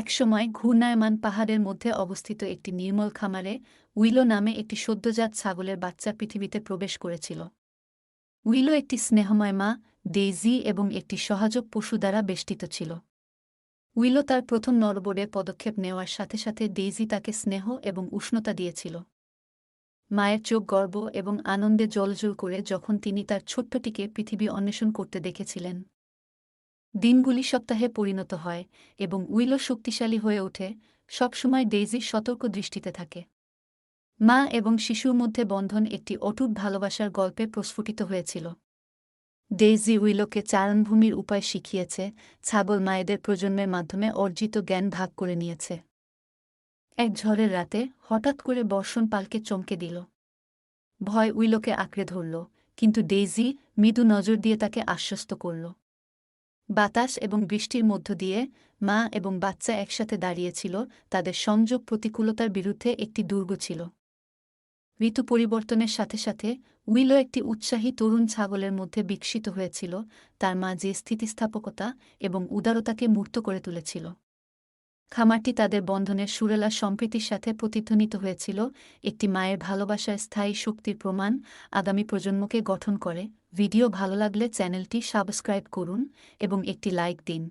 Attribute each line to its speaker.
Speaker 1: একসময় ঘূর্ণায়মান পাহাড়ের মধ্যে অবস্থিত একটি নির্মল খামারে উইলো নামে একটি সদ্যজাত ছাগলের বাচ্চা পৃথিবীতে প্রবেশ করেছিল। উইলো একটি স্নেহময় মা, ডেইজি এবং একটি সহায়ক পশু দ্বারা বেষ্টিত ছিল। উইলো তার প্রথম নড়বড়ে পদক্ষেপ নেওয়ার সাথে সাথে ডেইজি তাকে স্নেহ এবং উষ্ণতা দিয়েছিল। মায়ের চোখ গর্ব এবং আনন্দে জ্বলজ্বল করে যখন তিনি তার ছোট্টটিকে পৃথিবী অন্বেষণ করতে দেখেছিলেন। দিনগুলি সপ্তাহে পরিণত হয় এবং উইলো শক্তিশালী হয়ে ওঠে, সবসময় ডেইজির সতর্ক দৃষ্টিতে থাকে। মা এবং শিশুর মধ্যে বন্ধন একটি অটুট ভালোবাসার গল্পে প্রস্ফুটিত হয়েছিল। ডেইজি উইলোকে চারণভূমির উপায় শিখিয়েছে, ছাগল মায়েদের প্রজন্মের মাধ্যমে অর্জিত জ্ঞান ভাগ করে নিয়েছে। এক ঝড়ের রাতে হঠাৎ করে বর্ষণ পালকে চমকে দিল। ভয় উইলোকে আঁকড়ে ধরল, কিন্তু ডেইজি মৃদু নজর দিয়ে তাকে আশ্বস্ত করল। বাতাস এবং বৃষ্টির মধ্য দিয়ে মা এবং বাচ্চা একসাথে দাঁড়িয়েছিল, তাদের সংযোগ প্রতিকূলতার বিরুদ্ধে একটি দুর্গ ছিল। ঋতু পরিবর্তনের সাথে সাথে উইলো একটি উৎসাহী তরুণ ছাগলের মধ্যে বিকশিত হয়েছিল, তার মা যে স্থিতিস্থাপকতা এবং উদারতাকে মূর্ত করে তুলেছিল। খামারটি তাদের বন্ধনের সুরেলা সম্প্রীতির সাথে প্রতিধ্বনিত হয়েছিল, একটি মায়ের ভালোবাসার স্থায়ী শক্তির প্রমাণ আগামী প্রজন্মকে গঠন করে। ভিডিও ভালো লাগলে চ্যানেলটি সাবস্ক্রাইব করুন এবং একটি লাইক দিন।